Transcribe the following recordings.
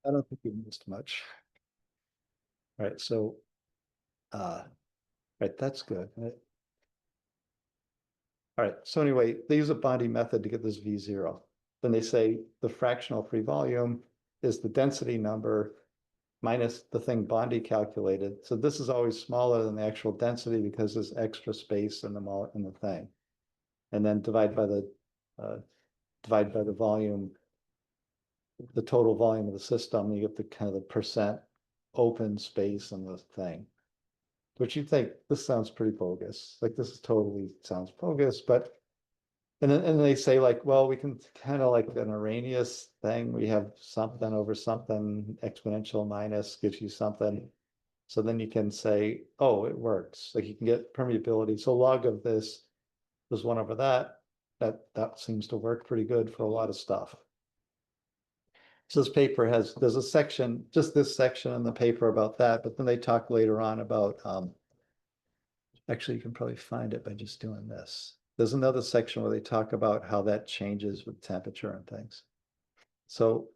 I don't think you missed much. All right, so right, that's good. All right, so anyway, they use a bonding method to get this V0. Then they say the fractional free volume is the density number minus the thing Bondi calculated. So this is always smaller than the actual density because there's extra space in the thing. And then divide by the volume, the total volume of the system, you get the kind of the percent open space in the thing. Which you think this sounds pretty bogus. Like this is totally sounds bogus, but and then they say like, well, we can kind of like an Arrhenius thing. We have something over something exponential minus gives you something. So then you can say, oh, it works. Like you can get permeability. So log of this is one over that. That seems to work pretty good for a lot of stuff. So this paper there's a section, just this section in the paper about that, but then they talk later on about actually, you can probably find it by just doing this. There's another section where they talk about how that changes with temperature and things. So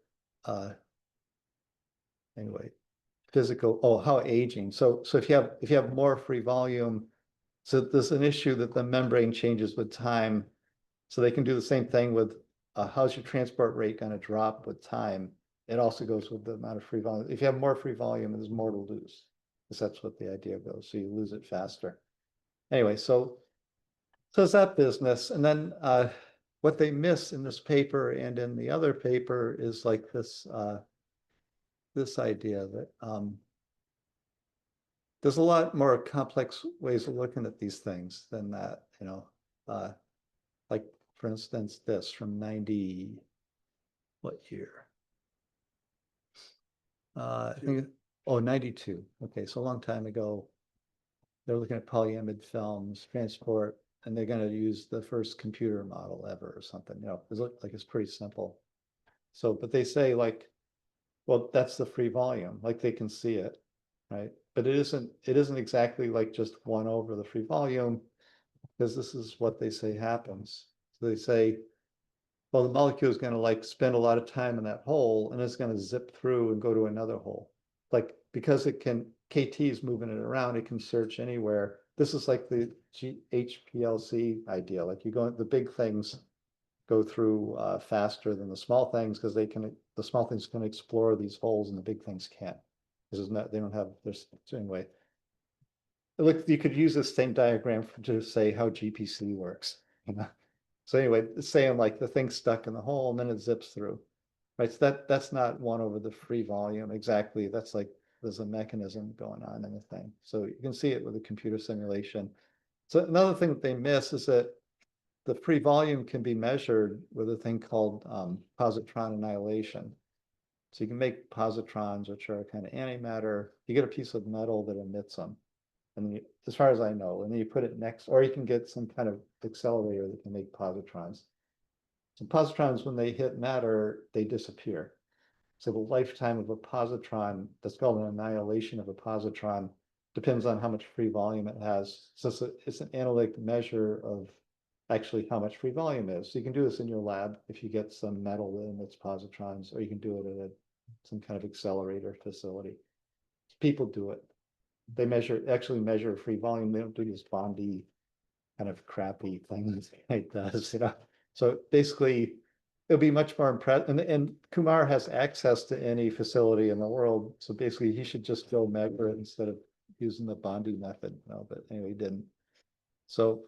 anyway, how aging. So if you have more free volume, so there's an issue that the membrane changes with time. So they can do the same thing with how's your transport rate going to drop with time. It also goes with the amount of free volume. If you have more free volume, there's more to lose, because that's what the idea goes. So you lose it faster. Anyway, so it's that business. And then what they miss in this paper and in the other paper is like this idea that there's a lot more complex ways of looking at these things than that, like for instance, this from 90, what year? I think, 92. Okay, so a long time ago, they're looking at polyimide films, transport, and they're going to use the first computer model ever or something. It looks like it's pretty simple. So, but they say like, well, that's the free volume, like they can see it, right? But it isn't exactly like just 1 over the free volume, because this is what they say happens. So they say, well, the molecule is going to like spend a lot of time in that hole and it's going to zip through and go to another hole. Like because KT is moving it around, it can search anywhere. This is like the HPLC idea. Like the big things go through faster than the small things because the small things can explore these holes and the big things can't. They don't have this anyway. Look, you could use this same diagram to say how GPC works. So anyway, it's saying like the thing's stuck in the hole and then it zips through. Right. So that's not 1 over the free volume exactly. That's like there's a mechanism going on in the thing. So you can see it with a computer simulation. So another thing that they miss is that the free volume can be measured with a thing called positron annihilation. So you can make positrons, which are kind of antimatter. You get a piece of metal that emits them. And as far as I know, and then you put it next, or you can get some kind of accelerator that can make positrons. So positrons, when they hit matter, they disappear. So the lifetime of a positron, that's called an annihilation of a positron, depends on how much free volume it has. So it's an analytic measure of actually how much free volume is. So you can do this in your lab if you get some metal that emits positrons, or you can do it at some kind of accelerator facility. People do it. They actually measure free volume. They don't do these Bondi kind of crappy things it does, So basically, it'll be much more impressive. And Kumar has access to any facility in the world. So basically, he should just go measure it instead of using the Bondi method. No, but anyway, he didn't. So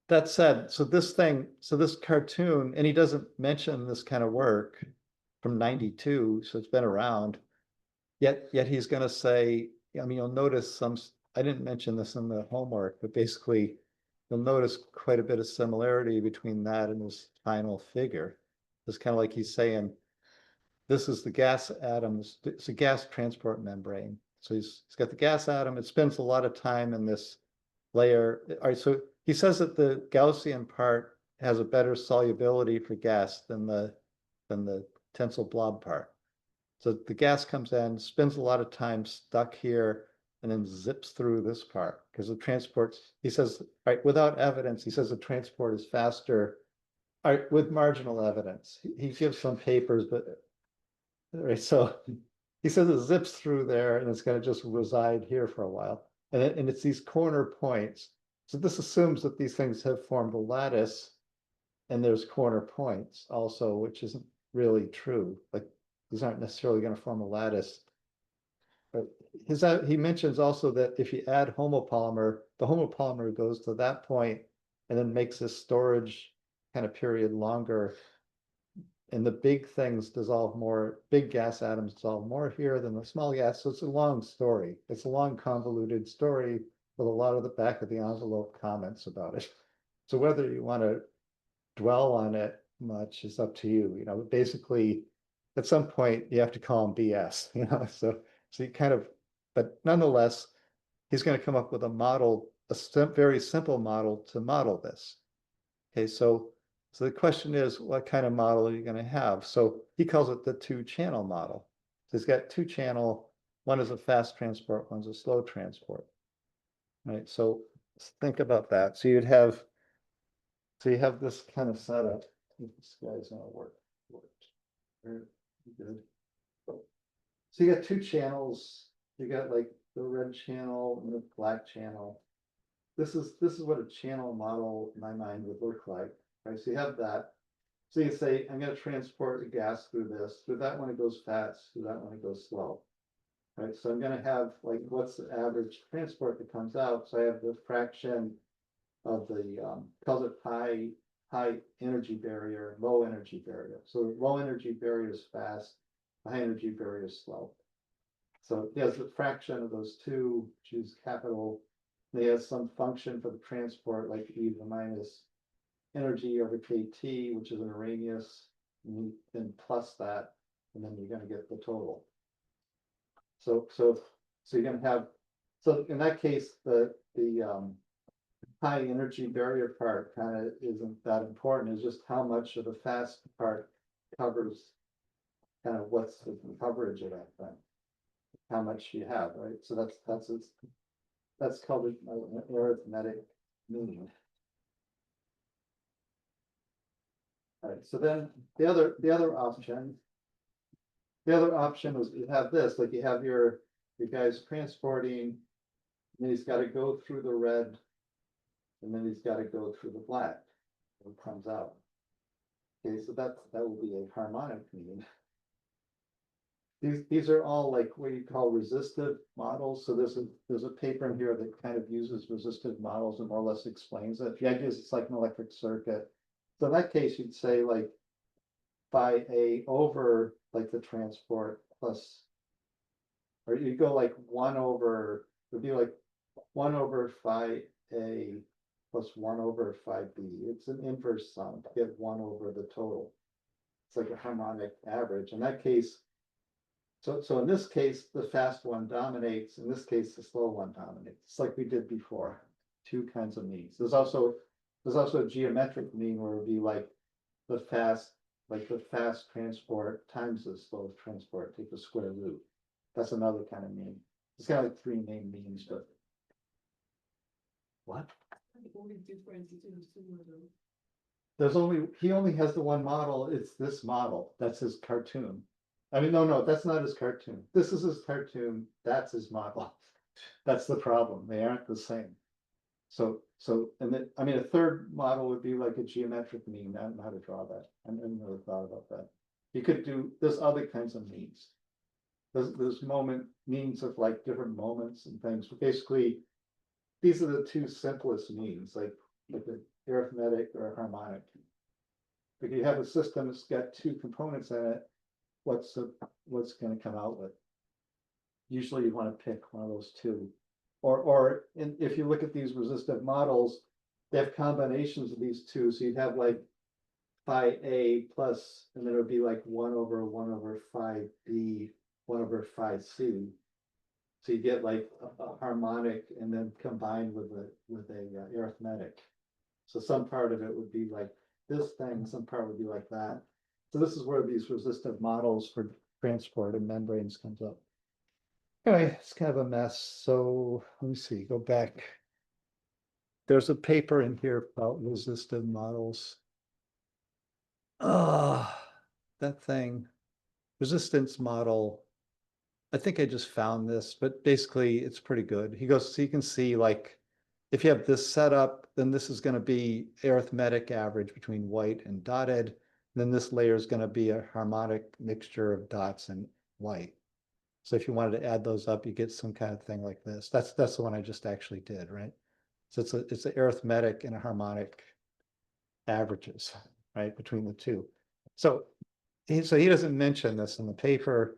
that said, so this cartoon, and he doesn't mention this kind of work from 92, so it's been around. Yet he's going to say, I mean, you'll notice I didn't mention this in the homework, but basically you'll notice quite a bit of similarity between that and this final figure. It's kind of like he's saying, this is the gas atoms, it's a gas transport membrane. So he's got the gas atom, it spends a lot of time in this layer. All right, so he says that the Gaussian part has a better solubility for gas than the tensile blob part. So the gas comes in, spends a lot of time stuck here, and then zips through this part because the transport, he says, right, without evidence, he says the transport is faster, right, with marginal evidence. He gives some papers, but right? So he says it zips through there and it's going to just reside here for a while. And it's these corner points. So this assumes that these things have formed a lattice and there's corner points also, which isn't really true. Like these aren't necessarily going to form a lattice. But he mentions also that if you add homopolymer, the homopolymer goes to that point and then makes this storage kind of period longer. And the big things dissolve more, big gas atoms dissolve more here than the small gas. So it's a long story. It's a long, convoluted story with a lot of the back of the envelope comments about it. So whether you want to dwell on it much is up to you. You know, basically, at some point you have to call him BS. You know, so you kind of, but nonetheless, he's going to come up with a model, a very simple model to model this. Okay, so the question is, what kind of model are you going to have? So he calls it the two-channel model. So he's got two-channel. One is a fast transport, one's a slow transport. Right. So think about that. So you'd have. So you have this kind of setup. This guy's gonna work. Very good. So you got two channels. You got like the red channel and the black channel. This is what a channel model in my mind would look like. Right. So you have that. So you say, I'm going to transport the gas through this. Through that one it goes fast. Through that one it goes slow. Right. So I'm going to have like what's the average transport that comes out. So I have the fraction of the calls it high energy barrier, low energy barrier. So low energy barrier is fast, high energy barrier is slow. So he has the fraction of those two, choose capital. They have some function for the transport, like e to the minus energy over kT, which is an Arrhenius, and you then plus that, and then you're going to get the total. So you're going to have, so in that case, the high energy barrier part kind of isn't that important. It's just how much of the fast part covers kind of what's the coverage of that thing, how much you have, right? So that's called an arithmetic mean. All right. So then the other option was you have this, like you have your guy's transporting, and he's got to go through the red. And then he's got to go through the black. It comes out. Okay, so that will be a harmonic mean. These are all like what you call resistive models. So there's a paper in here that kind of uses resistive models and more or less explains it. The idea is it's like an electric circuit. So in that case, you'd say like phi A over like the transport plus, or you go like 1 over, it would be like 1 over phi A plus 1 over phi B. It's an inverse sum to get 1 over the total. It's like a harmonic average. In that case, so in this case, the fast one dominates. In this case, the slow one dominates. It's like we did before. Two kinds of means. There's also a geometric mean where it would be like the fast transport times the slow transport, take the square root. That's another kind of mean. It's kind of like three main means, but what? The only difference is He only has the one model. It's this model. That's his cartoon. I mean, no, that's not his cartoon. This is his cartoon. That's his model. That's the problem. They aren't the same. So, and then, I mean, a third model would be like a geometric mean. I don't know how to draw that. I never really thought about that. You could do, there's other kinds of means. There's means of like different moments and things. But basically, these are the two simplest means, like the arithmetic or harmonic. If you have a system that's got two components in it, what's going to come out with? Usually you want to pick one of those two. If you look at these resistive models, they have combinations of these two. So you'd have like phi A plus, and then it would be like 1 over phi B, 1 over phi C. So you get like a harmonic and then combined with a arithmetic. So some part of it would be like this thing, some part would be like that. So this is where these resistive models for transport and membranes comes up. Anyway, it's kind of a mess. So let me see, go back. There's a paper in here about resistive models. That thing. resistance model. I think I just found this, but basically it's pretty good. He goes, so you can see like, if you have this setup, then this is going to be arithmetic average between white and dotted. Then this layer is going to be a harmonic mixture of dots and white. So if you wanted to add those up, you get some kind of thing like this. That's the one I just actually did, right? So it's an arithmetic and a harmonic averages, right, between the two. So he doesn't mention this in the paper.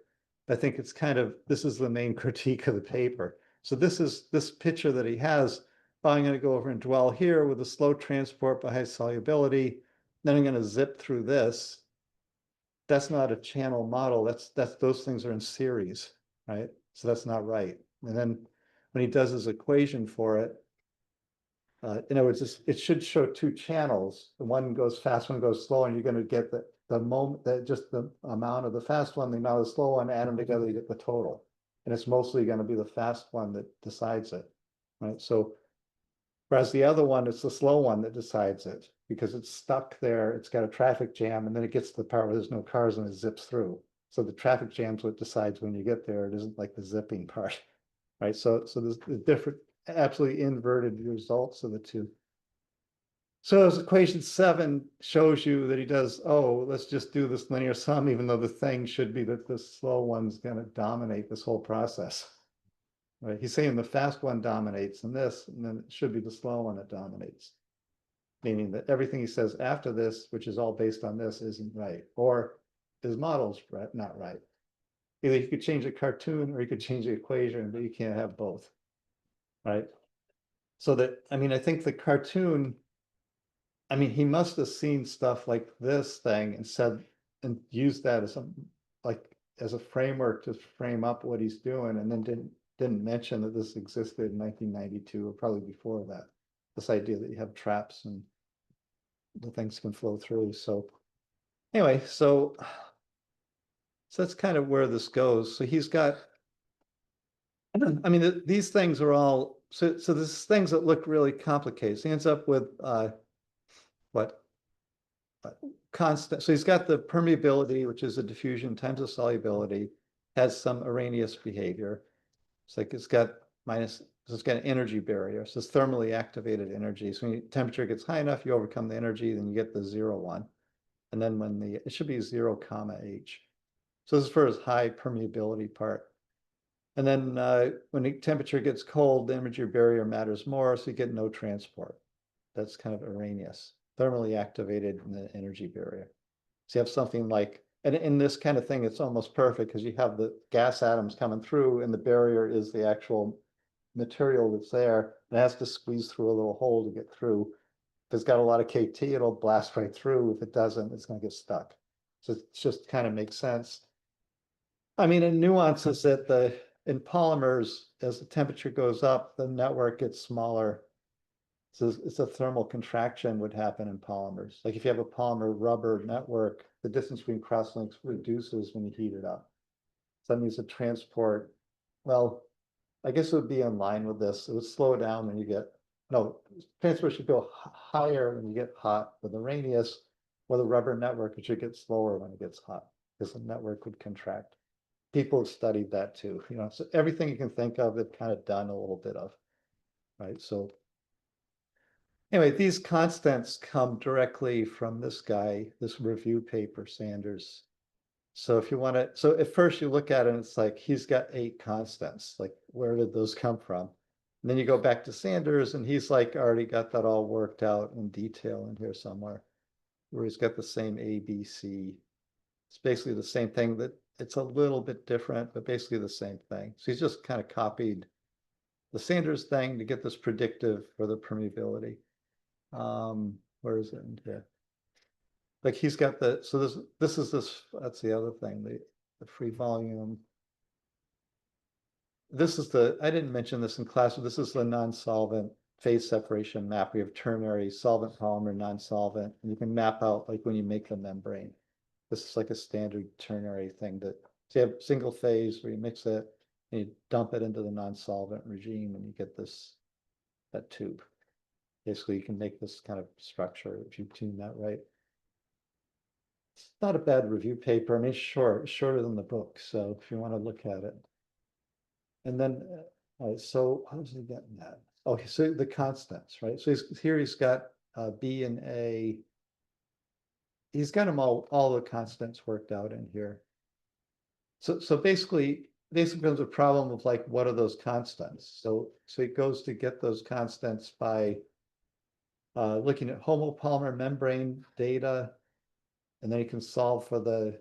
I think it's kind of, this is the main critique of the paper. So this picture that he has. I'm going to go over and dwell here with a slow transport by high solubility. Then I'm going to zip through this. That's not a channel model. That's those things are in series, right? So that's not right. And then when he does his equation for it, in other words, it should show two channels. The one goes fast, one goes slow, and you're going to get the moment that just the amount of the fast one, the amount of the slow one, add them together, you get the total. And it's mostly going to be the fast one that decides it, right? So whereas the other one, it's the slow one that decides it because it's stuck there. It's got a traffic jam, and then it gets to the part where there's no cars and it zips through. So the traffic jam's what decides when you get there. It isn't like the zipping part, right? So there's the different, absolutely inverted results of the two. So as equation 7 shows you that he does, oh, let's just do this linear sum, even though the thing should be that the slow one's going to dominate this whole process. Right? He's saying the fast one dominates in this, and then it should be the slow one that dominates. Meaning that everything he says after this, which is all based on this, isn't right. Or his model's right, not right. Either you could change a cartoon or you could change the equation, but you can't have both. Right? So that, I mean, I think the cartoon, I mean, he must have seen stuff like this thing and said, and used that as some, like, as a framework to frame up what he's doing, and then didn't mention that this existed in 1992 or probably before that. This idea that you have traps and the things can flow through. So anyway, so that's kind of where this goes. So he's got, I mean, these things are all, so there's things that look really complicated. So he ends up with what? Constant. So he's got the permeability, which is the diffusion times the solubility, has some Arrhenius behavior. It's like it's got minus, so it's got an energy barrier. So it's thermally activated energy. So when your temperature gets high enough, you overcome the energy, then you get the 0, 1. And then when it should be 0, comma H. So this is for his high permeability part. And then when the temperature gets cold, the energy barrier matters more, so you get no transport. That's kind of Arrhenius, thermally activated in the energy barrier. So you have something like, and in this kind of thing, it's almost perfect because you have the gas atoms coming through and the barrier is the actual material that's there. And it has to squeeze through a little hole to get through. If it's got a lot of KT, it'll blast right through. If it doesn't, it's going to get stuck. So it just kind of makes sense. I mean, in nuances that in polymers, as the temperature goes up, the network gets smaller. So it's a thermal contraction would happen in polymers. Like if you have a polymer rubber network, the distance between crosslinks reduces when you heat it up. So that means the transport, well, I guess it would be in line with this. It would slow down when you get, no, transport should go higher when you get hot with the Arrhenius, or the rubber network, it should get slower when it gets hot because the network would contract. People have studied that too, you know, so everything you can think of, they've kind of done a little bit of, right? So anyway, these constants come directly from this guy, this review paper, Sanders. So if you want to, so at first you look at it and it's like, he's got 8 constants. Like, where did those come from? And then you go back to Sanders and he's like already got that all worked out in detail in here somewhere, where he's got the same A, B, C. It's basically the same thing, that it's a little bit different, but basically the same thing. So he's just kind of copied the Sanders thing to get this predictive for the permeability. Where is it in here? Like he's got the, so that's the other thing, the free volume. This is the, I didn't mention this in class, but this is the non-solvent phase separation map. We have ternary, solvent, polymer, non-solvent, and you can map out like when you make the membrane. This is like a standard ternary thing that, so you have single phase where you mix it and you dump it into the non-solvent regime and you get this, that tube. Basically, you can make this kind of structure if you tune that right. It's not a bad review paper. I mean, it's shorter than the book. So if you want to look at it. And then, all right, so how does he get that? Okay, so the constants, right? So he's got B and A. He's got them all the constants worked out in here. So basically becomes a problem of like, what are those constants? So he goes to get those constants by looking at homopolymer membrane data, and then he can solve for the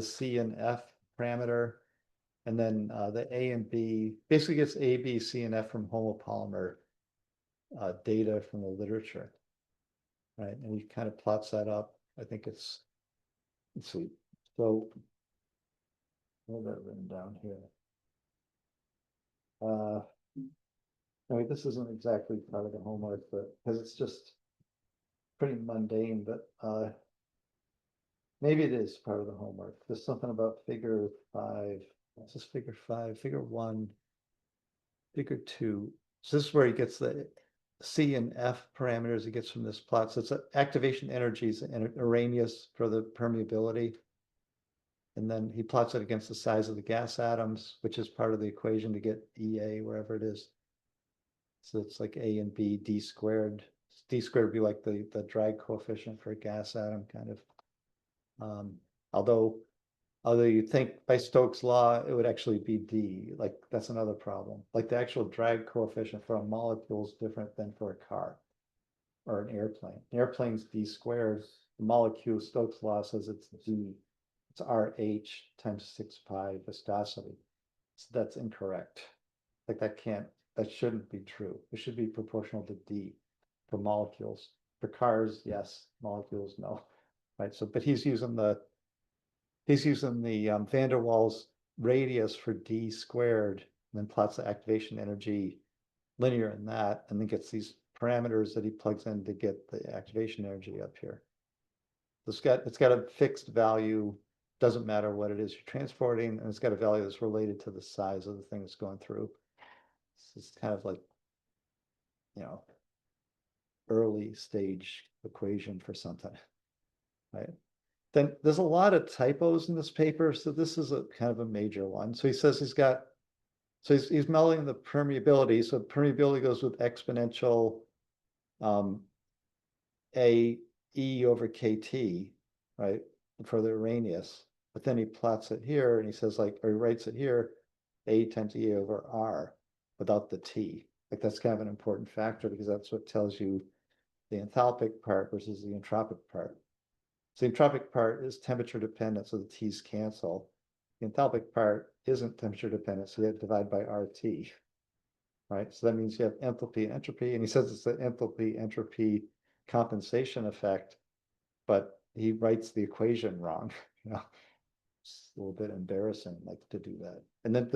C and F parameter, and then the A and B basically gets A, B, C, and F from homopolymer data from the literature, right? And he kind of plots that up. I think it's, let's see. So I have that written down here. I mean, this isn't exactly part of the homework, but because it's just pretty mundane, but maybe it is part of the homework. There's something about figure 5. What's this figure 5? Figure 1, figure 2. So this is where he gets the C and F parameters he gets from this plot. So it's activation energies and Arrhenius for the permeability. And then he plots it against the size of the gas atoms, which is part of the equation to get EA wherever it is. So it's like A and B, D squared. D squared would be like the drag coefficient for a gas atom, kind of. Although you think by Stokes' law, it would actually be D. Like that's another problem. Like the actual drag coefficient for a molecule is different than for a car or an airplane. An airplane's D squared. The molecule, Stokes' law says it's D. It's RH times 6 pi viscosity. So that's incorrect. Like that shouldn't be true. It should be proportional to D for molecules. For cars, yes. Molecules, no. Right. So, but he's using the van der Waals radius for D squared, and then plots the activation energy linear in that, and then gets these parameters that he plugs in to get the activation energy up here. It's got a fixed value, doesn't matter what it is you're transporting, and it's got a value that's related to the size of the thing that's going through. It's kind of like, early stage equation for something, right? Then there's a lot of typos in this paper, so this is a kind of a major one. So he says he's modeling the permeability. So permeability goes with exponential A E over KT, right, for the Arrhenius. But then he plots it here, and he says or he writes it here, A times E over R without the T. Like that's kind of an important factor because that's what tells you the enthalpic part versus the entropic part. So the entropic part is temperature dependent, so the T's cancel. The enthalpic part isn't temperature dependent, so you have to divide by RT, right? So that means you have enthalpy and entropy, and he says it's the enthalpy entropy compensation effect, but he writes the equation wrong. It's a little bit embarrassing, like to do that. And then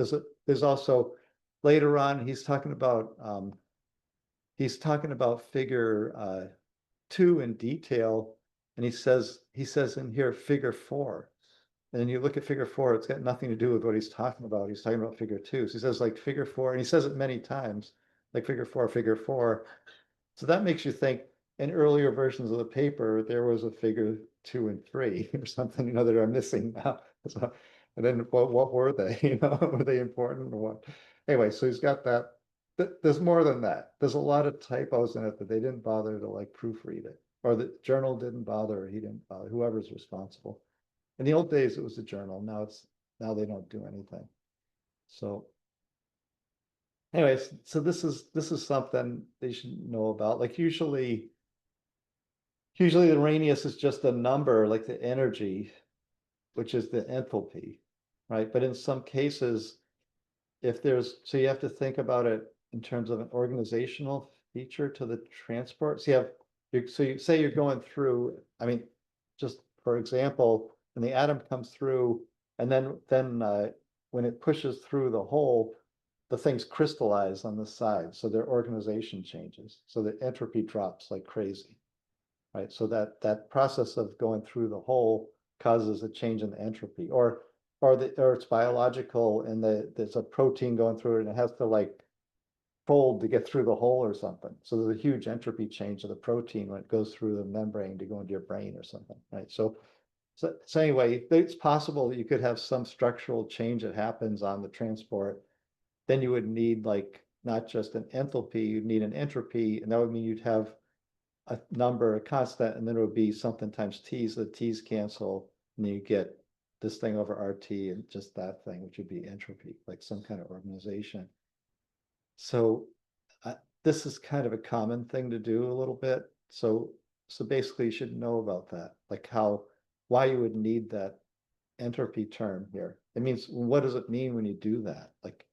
there's also later on he's talking about figure 2 in detail, and he says in here figure 4. And then you look at figure 4, it's got nothing to do with what he's talking about. He's talking about figure 2. So he says like figure 4, and he says it many times, like figure 4, figure 4. So that makes you think in earlier versions of the paper, there was a figure 2 and 3 or something, that are missing now. So, and then what were they? Were they important or what? Anyway, so he's got that. There's more than that. There's a lot of typos in it that they didn't bother to like proofread it, or the journal didn't bother, or he didn't bother, whoever's responsible. In the old days, it was the journal. Now they don't do anything. So anyways, so this is something they should know about. Like usually the Arrhenius is just a number, like the energy, which is the enthalpy, right? But in some cases, so you have to think about it in terms of an organizational feature to the transport. So you say you're going through, I mean, just for example, when the atom comes through, and then when it pushes through the hole, the things crystallize on the side, so their organization changes. So the entropy drops like crazy, right? So that process of going through the hole causes a change in the entropy, or it's biological, and there's a protein going through it, and it has to like fold to get through the hole or something. So there's a huge entropy change of the protein when it goes through the membrane to go into your brain or something, right? So So anyway, it's possible that you could have some structural change that happens on the transport. Then you would need like not just an enthalpy, you'd need an entropy, and that would mean you'd have a number, a constant, and then it would be something times t, so the t's cancel, and you get this thing over RT and just that thing, which would be entropy, like some kind of organization. So this is kind of a common thing to do a little bit. So basically you should know about that, like why you would need that entropy term here. It means, what does it mean when you do that? Like,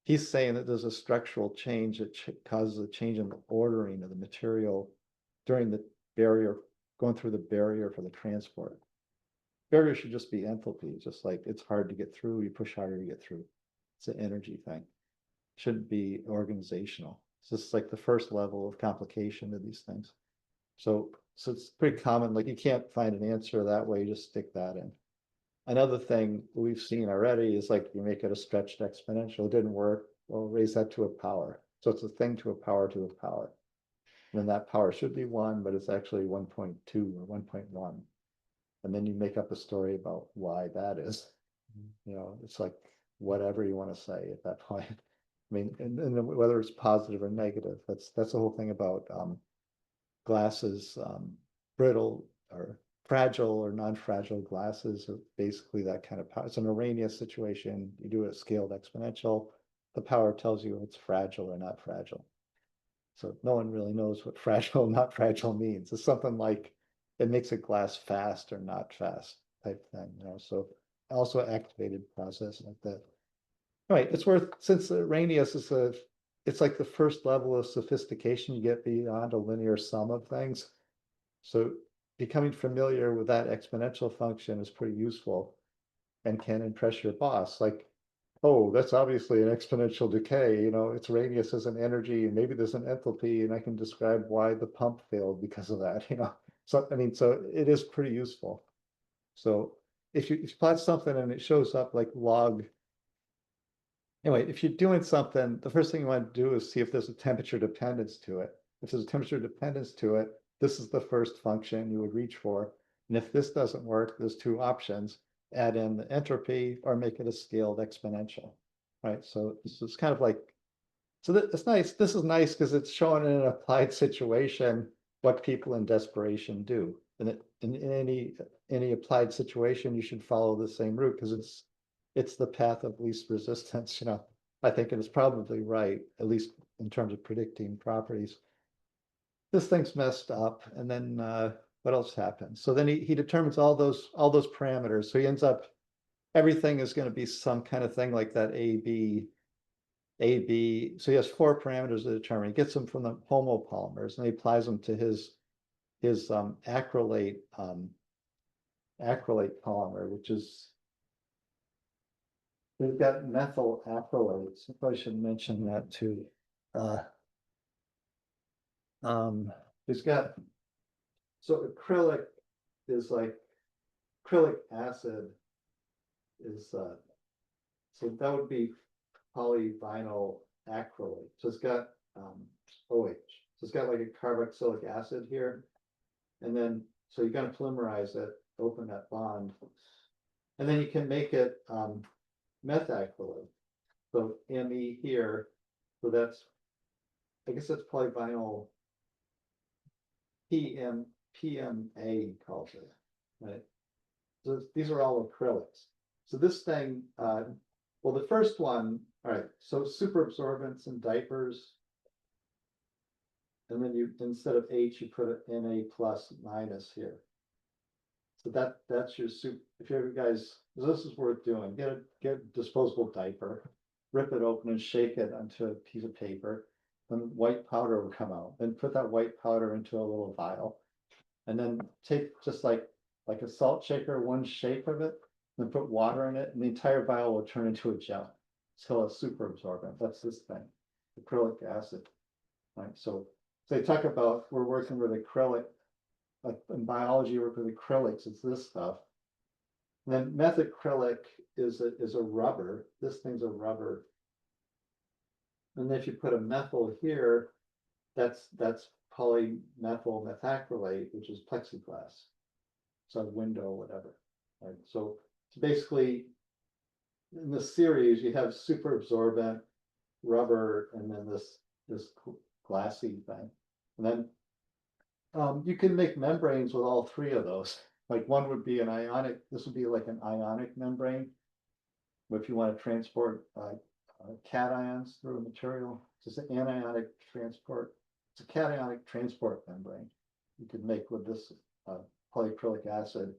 he's saying that there's a structural change that causes a change in the ordering of the material during the barrier, going through the barrier for the transport. Barrier should just be enthalpy, just like it's hard to get through, you push harder to get through. It's an energy thing. Shouldn't be organizational. It's just like the first level of complication of these things. So it's pretty common, like you can't find an answer that way, you just stick that in. Another thing we've seen already is like you make it a stretched exponential, it didn't work, well, raise that to a power. So it's a thing to a power to a power. And then that power should be 1, but it's actually 1.2 or 1.1. And then you make up a story about why that is. You know, it's like whatever you want to say at that point. I mean, and whether it's positive or negative, that's the whole thing about glasses, brittle or fragile or non-fragile glasses are basically that kind of power. It's an Arrhenius situation. You do a scaled exponential. The power tells you it's fragile or not fragile. So no one really knows what fragile or not fragile means. It's something like it makes a glass fast or not fast type thing, you know. So also activated process like that. All right, it's worth, since Arrhenius is it's like the first level of sophistication you get beyond a linear sum of things. So becoming familiar with that exponential function is pretty useful and can impress your boss. Like, oh, that's obviously an exponential decay. You know, its radius is an energy, and maybe there's an enthalpy, and I can describe why the pump failed because of that. You know, so I mean, so it is pretty useful. So if you plot something and it shows up like log. Anyway, if you're doing something, the first thing you want to do is see if there's a temperature dependence to it. If there's a temperature dependence to it, this is the first function you would reach for. And if this doesn't work, there's 2 options: add in the entropy or make it a scaled exponential, right? So it's kind of like, so it's nice. This is nice because it's showing in an applied situation what people in desperation do. And in any applied situation, you should follow the same route because it's the path of least resistance, you know. I think it is probably right, at least in terms of predicting properties. This thing's messed up, and then what else happens? So then he determines all those parameters. So he ends up, everything is going to be some kind of thing like that AB. So he has 4 parameters to determine. He gets them from the homopolymers, and he applies them to his acrylate polymer, which is, we've got methyl acrylates. I probably should mention that too. He's got, so acrylic is like, acrylic acid is, so that would be polyvinyl acrylate. So it's got OH. So it's got like a carboxylic acid here. And then, so you're going to polymerize it, open that bond. And then you can make it methacrylate. So Me here, so that's, I guess that's polyvinyl PMA he calls it, right? So these are all acrylics. So this thing, well, the first one, all right, so super absorbents and diapers. And then you, instead of H, you put an Na plus minus here. So that's your soup. If you guys, this is worth doing. Get a disposable diaper, rip it open and shake it onto a piece of paper. Then white powder will come out. Then put that white powder into a little vial. And then take just like a salt shaker, 1 shake of it, then put water in it, and the entire vial will turn into a gel. So a super absorbent. That's this thing, acrylic acid. Right. So they talk about, we're working with acrylic, like in biology, we work with acrylics, it's this stuff. And then methacrylic is a rubber. This thing's a rubber. And if you put a methyl here, that's polymethyl methacrylate, which is plexiglass. outside window, whatever. Right, so basically, in the series, you have super absorbent rubber and then this glassy thing. And then you can make membranes with all three of those. Like one would be an ionic, this would be like an ionic membrane. If you want to transport cations through a material, it's just an anionic transport. It's a cationic transport membrane you could make with this polyacrylic acid.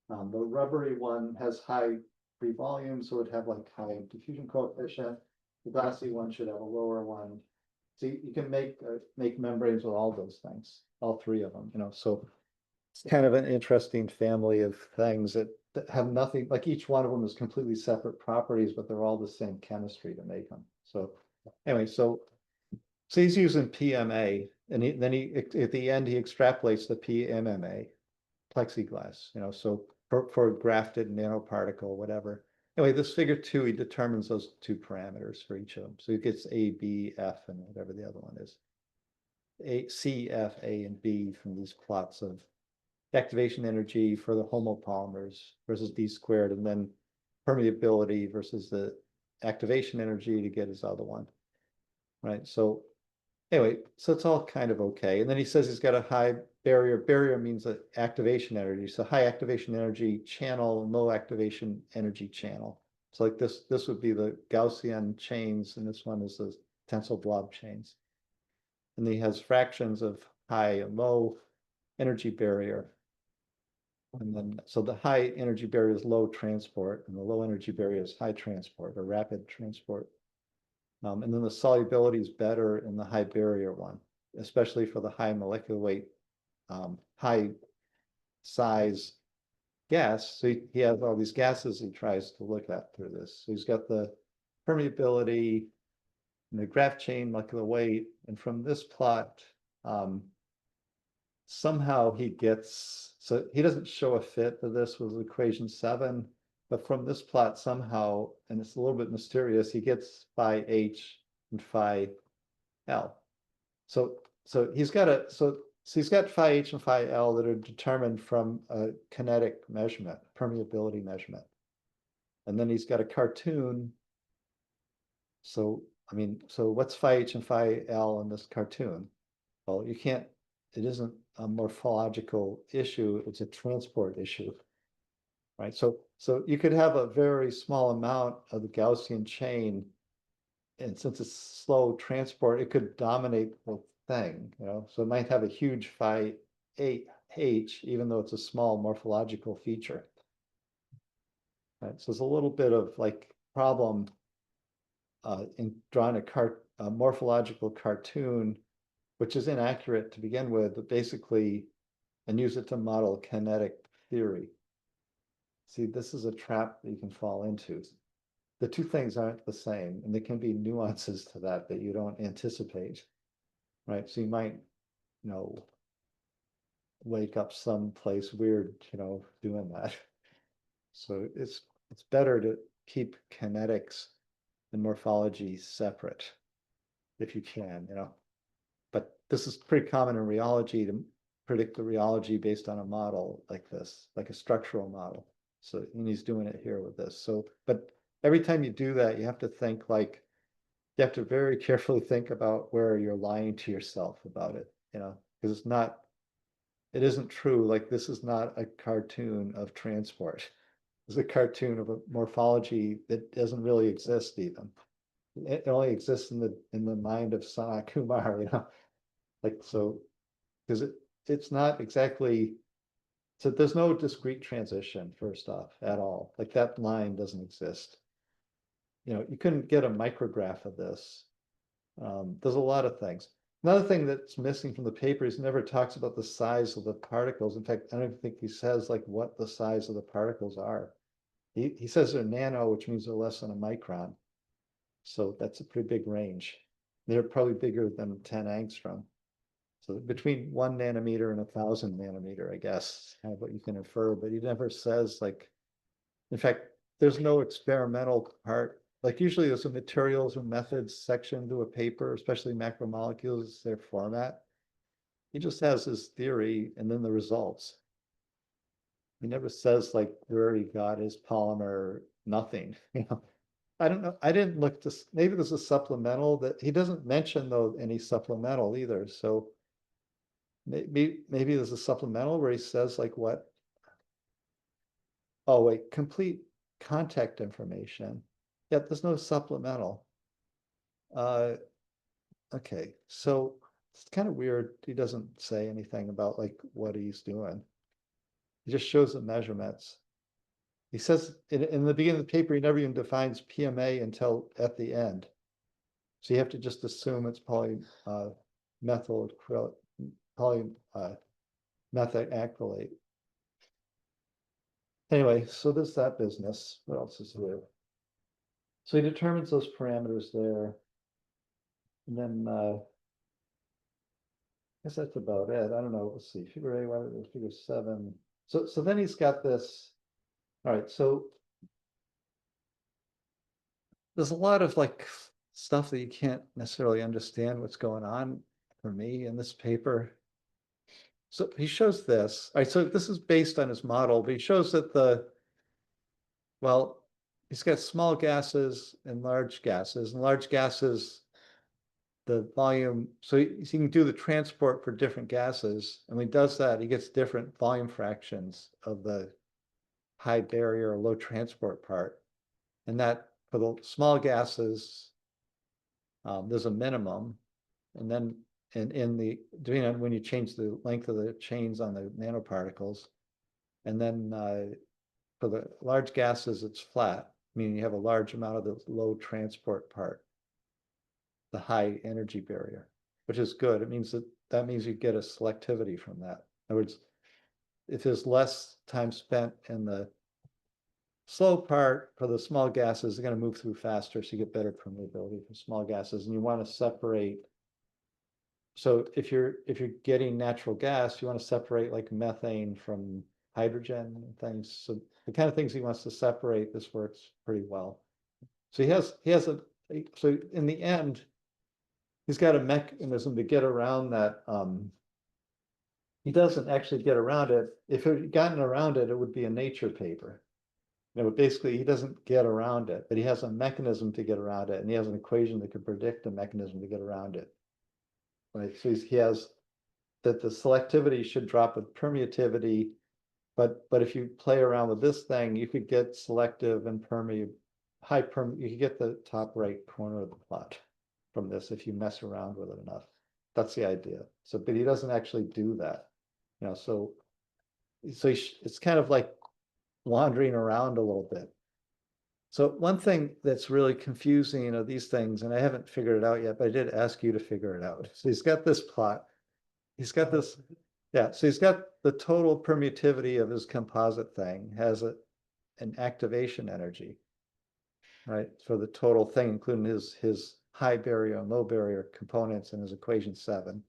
The rubbery one has high free volume, so it would have like high diffusion coefficient. The glassy one should have a lower one. So you can make membranes with all those things, all three of them, so it's kind of an interesting family of things that have nothing, like each one of them is completely separate properties, but they're all the same chemistry to make them. So anyway, so he's using PMA, and then at the end, he extrapolates the PMMA plexiglass, so for grafted nanoparticle, whatever. Anyway, this figure 2, he determines those two parameters for each of them. So he gets A, B, F, and whatever the other one is. C, F, A, and B from these plots of activation energy for the homopolymers versus D squared, and then permeability versus the activation energy to get his other one. Right. So anyway, so it's all kind of okay. And then he says he's got a high barrier. Barrier means that activation energy. So high activation energy channel and low activation energy channel. So like this would be the Gaussian chains, and this one is the tensile blob chains. And he has fractions of high and low energy barrier. And then, so the high energy barrier is low transport, and the low energy barrier is high transport or rapid transport. And then the solubility is better in the high barrier one, especially for the high molecular weight, high size gas. So he has all these gases he tries to look at through this. So he's got the permeability and the graph chain molecular weight. And from this plot, somehow he gets, so he doesn't show a fit to this with equation 7, but from this plot somehow, and it's a little bit mysterious, he gets phi H and phi L. So he's got phi H and phi L that are determined from a kinetic measurement, permeability measurement. And then he's got a cartoon. So, so what's phi H and phi L in this cartoon? Well, it isn't a morphological issue, it's a transport issue. Right. So you could have a very small amount of the Gaussian chain, and since it's slow transport, it could dominate the thing, so it might have a huge phi H, even though it's a small morphological feature. Right. So it's a little bit of like problem in drawing a morphological cartoon, which is inaccurate to begin with, but basically, and use it to model kinetic theory. See, this is a trap that you can fall into. The two things aren't the same, and there can be nuances to that you don't anticipate, right? So you might, wake up someplace weird, doing that. So it's better to keep kinetics and morphology separate if you can, But this is pretty common in rheology to predict the rheology based on a model like this, like a structural model. So, and he's doing it here with this. So, but every time you do that, you have to think you have to very carefully think about where you're lying to yourself about it, because it isn't true. Like, this is not a cartoon of transport. It's a cartoon of a morphology that doesn't really exist even. It only exists in the mind of Sanat Kumar, like, so, because it's not exactly. So there's no discrete transition, first off, at all. Like, that line doesn't exist. You couldn't get a micrograph of this. There's a lot of things. Another thing that's missing from the paper is never talks about the size of the particles. In fact, I don't even think he says like what the size of the particles are. He says they're nano, which means they're less than a micron. So that's a pretty big range. They're probably bigger than 10 angstrom. So between 1 nanometer and 1,000 nanometer, I guess, kind of what you can infer, but he never says like, in fact, there's no experimental part. Like, usually there's a materials or methods section to a paper, especially macromolecules, their format. He just has his theory and then the results. He never says like where he got his polymer, nothing, you know. I don't know. I didn't look this, maybe there's a supplemental that he doesn't mention though any supplemental either. So maybe there's a supplemental where he says like what, oh wait, complete contact information. Yeah, there's no supplemental. Uh, okay, so it's kind of weird. He doesn't say anything about like what he's doing. He just shows the measurements. He says in the beginning of the paper, he never even defines PMA until at the end. So you have to just assume it's methyl acrylate. Anyway, so there's that business. What else is there? So he determines those parameters there. And then I guess that's about it. I don't know. Let's see. Figure A, figure 7. So then he's got this. All right, so there's a lot of like stuff that you can't necessarily understand what's going on for me in this paper. So he shows this. All right, so this is based on his model, but he shows that well, he's got small gases and large gases. And large gases, the volume, so he can do the transport for different gases. And when he does that, he gets different volume fractions of the high barrier or low transport part. And that for the small gases, there's a minimum. And then depending on when you change the length of the chains on the nanoparticles. And then for the large gases, it's flat, meaning you have a large amount of the low transport part, the high energy barrier, which is good. It means that means you get a selectivity from that. In other words, if there's less time spent in the slow part for the small gases, they're going to move through faster, so you get better permeability for small gases. And you want to separate. So if you're getting natural gas, you want to separate like methane from hydrogen and things. So the kind of things he wants to separate, this works pretty well. So so in the end, he's got a mechanism to get around that. He doesn't actually get around it. If it had gotten around it, it would be a Nature paper. You know, basically he doesn't get around it, but he has a mechanism to get around it, and he has an equation that could predict a mechanism to get around it. Right, so he has that the selectivity should drop with permeativity, but if you play around with this thing, you could get selective and you could get the top right corner of the plot from this if you mess around with it enough. That's the idea. So, but he doesn't actually do that, you know. So it's kind of like wandering around a little bit. So one thing that's really confusing of these things, and I haven't figured it out yet, but I did ask you to figure it out. So he's got this plot. He's got this, yeah. So he's got the total permittivity of his composite thing has an activation energy, right? For the total thing, including his high barrier and low barrier components in his equation 7.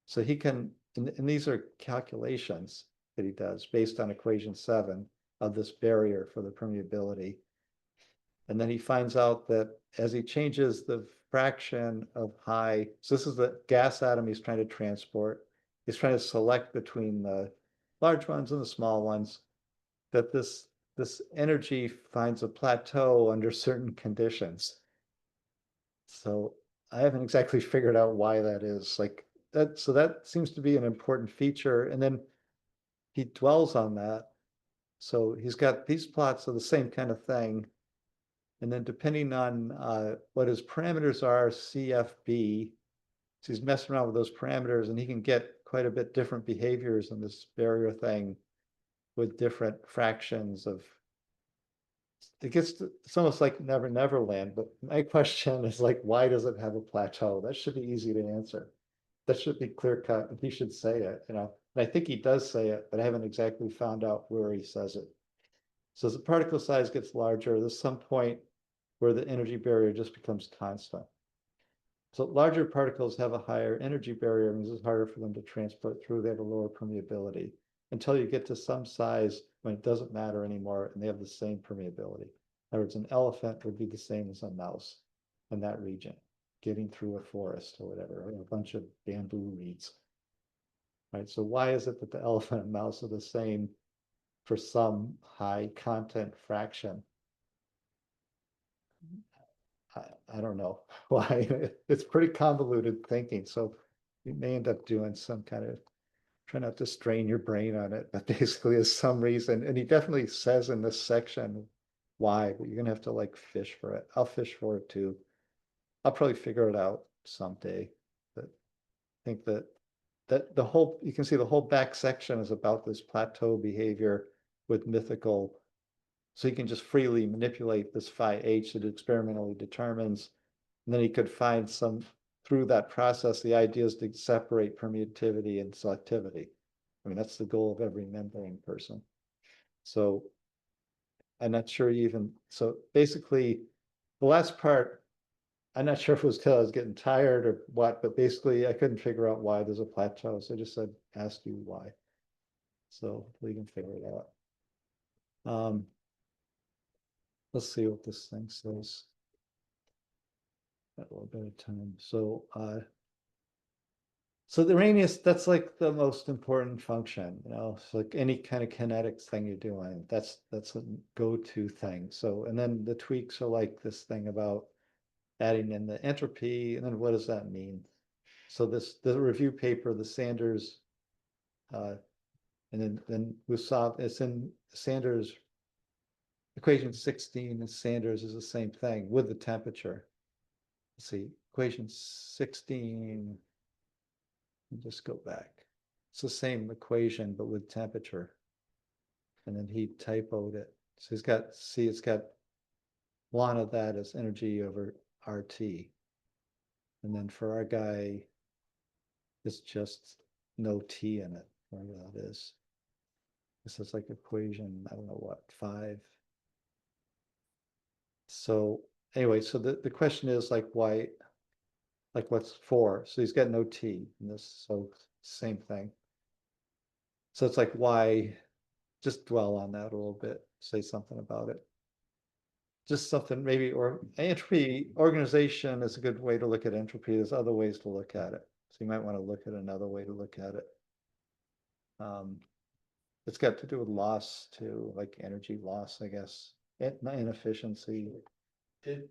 So he can, and these are calculations that he does based on equation 7 of this barrier for the permeability. And then he finds out that as he changes the fraction of high, so this is the gas atom he's trying to transport. He's trying to select between the large ones and the small ones, that this energy finds a plateau under certain conditions. So I haven't exactly figured out why that is. Like that, so that seems to be an important feature. And then he dwells on that. So he's got these plots of the same kind of thing. And then depending on what his parameters are, CFB, so he's messing around with those parameters, and he can get quite a bit different behaviors in this barrier thing with different fractions of, it's almost like Never Land, but my question is like, why does it have a plateau? That should be easy to answer. That should be clear cut, and he should say it, you know. And I think he does say it, but I haven't exactly found out where he says it. So as the particle size gets larger, there's some point where the energy barrier just becomes constant. So larger particles have a higher energy barrier, means it's harder for them to transport through. They have a lower permeability until you get to some size when it doesn't matter anymore and they have the same permeability. In other words, an elephant would be the same as a mouse in that region, getting through a forest or whatever, or a bunch of bamboo reeds. Right. So why is it that the elephant and mouse are the same for some high content fraction. I don't know why. It's pretty convoluted thinking, so you may end up doing some kind of, try not to strain your brain on it, but basically there's some reason, and he definitely says in this section why, but you're gonna have to like fish for it. I'll fish for it too. I'll probably figure it out someday, but I think that the whole, you can see the whole back section is about this plateau behavior with mythical. So he can just freely manipulate this phi h that experimentally determines. And then he could find some, through that process, the idea is to separate permittivity and selectivity. I mean, that's the goal of every membrane person. So I'm not sure even, so basically the last part, I'm not sure if it was because I was getting tired or what, but basically I couldn't figure out why there's a plateau. So I just said, ask you why. So we can figure it out. Let's see what this thing says. Got a little bit of time. So the radius, that's like the most important function, you know, it's like any kind of kinetics thing you're doing, that's a go-to thing. So, and then the tweaks are like this thing about adding in the entropy, and then what does that mean? So the review paper, the Sanders, and then Wusov, it's in Sanders equation 16, and Sanders is the same thing with the temperature. Let's see, equation 16, just go back. It's the same equation, but with temperature. And then he typoed it. So he's got, see, it's got one of that as energy over RT. And then for our guy, it's just no T in it, whatever that is. This is like equation, I don't know what, 5. So anyway, so the question is like why, like what's 4? So he's got no T in this, so same thing. So it's like why, just dwell on that a little bit, say something about it. Just something maybe, or entropy organization is a good way to look at entropy. There's other ways to look at it. So you might want to look at another way to look at it. It's got to do with loss too, like energy loss, I guess, inefficiency. It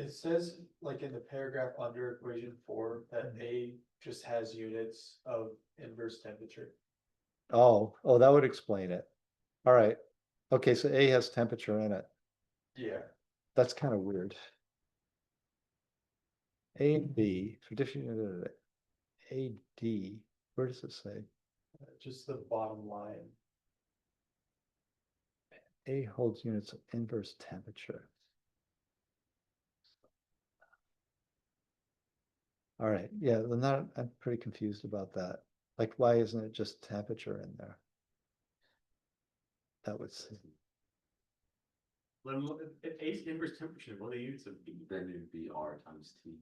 says like in the paragraph under equation 4 that A just has units of inverse temperature. Oh, that would explain it. All right. Okay, so A has temperature in it. Yeah. That's kind of weird. A and B, tradition, AD, where does it say? Just the bottom line. A holds units of inverse temperature. All right, yeah, I'm pretty confused about that. Like, why isn't it just temperature in there? That would say. If A's inverse temperature, what are the units of B? Then it would be R times T.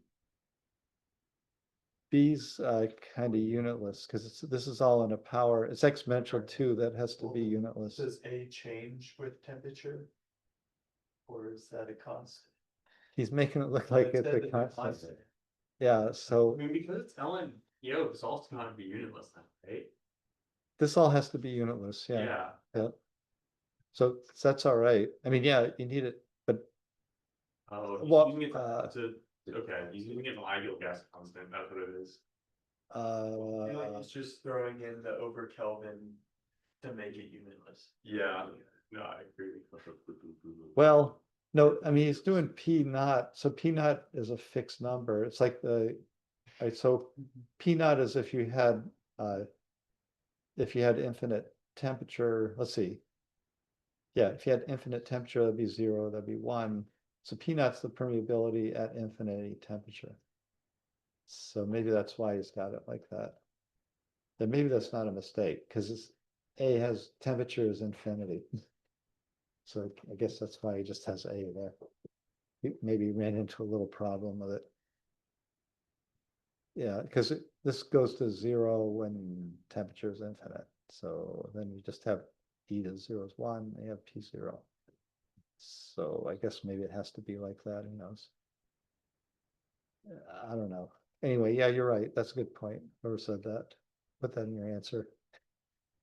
B's kind of unitless because this is all in a power. It's exponential too. That has to be unitless. Does A change with temperature? Or is that a constant? He's making it look like it's a constant. Yeah, so I mean, because it's ln, it's also going to be unitless then, right? this all has to be unitless. Yeah. Yeah. So that's all right. I mean, yeah, you need it, but Oh, well, using it okay, using it an ideal gas constant, that's what it is. I feel like it's just throwing in the over Kelvin to make it unitless. Yeah, no, I agree. well, no, I mean, he's doing P naught. So P naught is a fixed number. It's like right, so P naught is if you had infinite temperature, let's see. Yeah, if you had infinite temperature, that'd be 0, that'd be 1. So P naught's the permeability at infinity temperature. So maybe that's why he's got it like that. Then maybe that's not a mistake because A has temperature is infinity. So I guess that's why he just has A there. He maybe ran into a little problem with it. Yeah, because this goes to 0 when temperature is infinite. So then you just have E to 0 is 1, and you have P0. So I guess maybe it has to be like that, who knows? I don't know. Anyway, yeah, you're right. That's a good point. Whoever said that, put that in your answer.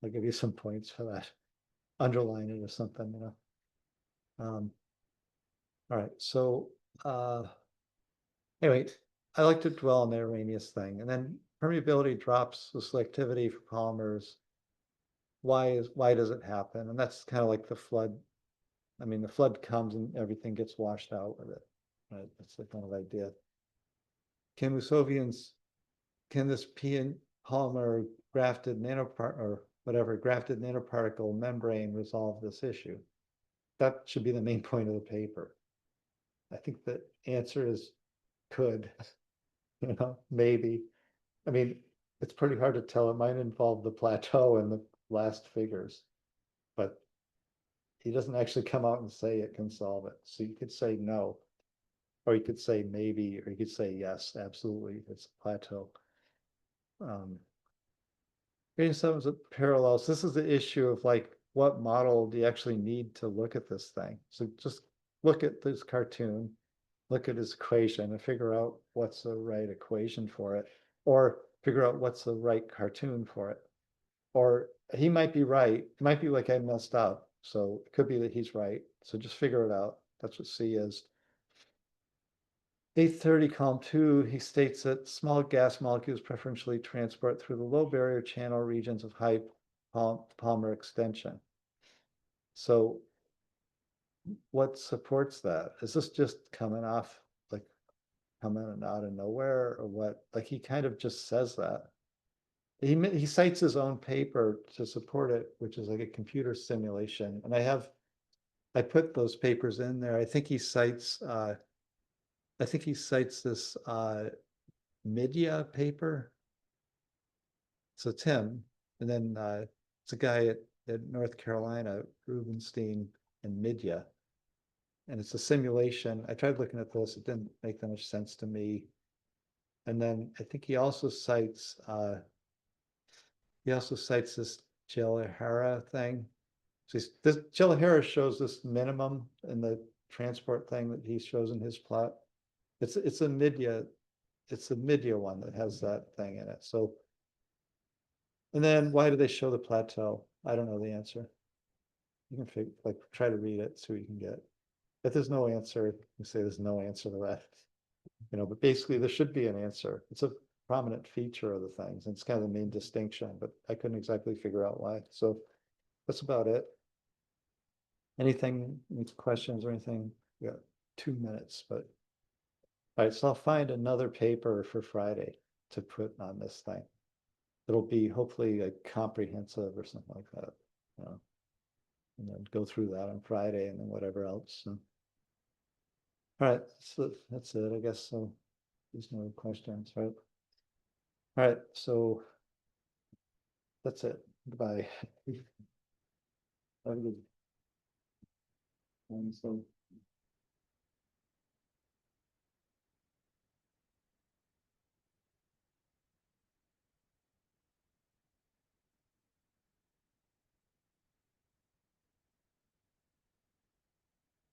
I'll give you some points for that. underline it or something, you know. All right, so anyway, I like to dwell on the Arrhenius thing, and then permeability drops with selectivity for polymers. Why does it happen? And that's kind of like the flood. I mean, the flood comes and everything gets washed out with it. Right? That's the kind of idea. Can this polymer grafted grafted nanoparticle membrane resolve this issue? That should be the main point of the paper. I think the answer is could, maybe. I mean, it's pretty hard to tell. It might involve the plateau and the last figures, but he doesn't actually come out and say it can solve it. So you could say no, or you could say maybe, or you could say yes, absolutely, it's a plateau. Some parallels. This is the issue of like, what model do you actually need to look at this thing? So just look at this cartoon, look at his equation and figure out what's the right equation for it, or figure out what's the right cartoon for it. Or he might be right. It might be like I messed up. So it could be that he's right. So just figure it out. That's what C is. 830 column 2, he states that small gas molecules preferentially transport through the low barrier channel regions of high polymer extension. So what supports that? Is this just coming out of nowhere, or what? Like, he kind of just says that. He cites his own paper to support it, which is like a computer simulation. And I put those papers in there. I think he cites this Midya paper. So it's him, and then it's a guy at North Carolina, Rubenstein and Midya. And it's a simulation. I tried looking at this, it didn't make that much sense to me. And then I think he also cites this Gillahara thing. So this Gillahara shows this minimum in the transport thing that he shows in his plot. It's a Midya one that has that thing in it. So, and then why do they show the plateau? I don't know the answer. You can try to read it so you can get. If there's no answer, you say there's no answer to that. But basically there should be an answer. It's a prominent feature of the things, and it's kind of the main distinction, but I couldn't exactly figure out why. So that's about it. Any questions or anything? We got 2 minutes, but all right, so I'll find another paper for Friday to put on this thing. It'll be hopefully like comprehensive or something like that. And then go through that on Friday and then whatever else. So. All right, so that's it, I guess. So there's no questions, right? All right, so that's it. Goodbye. Have a good one. So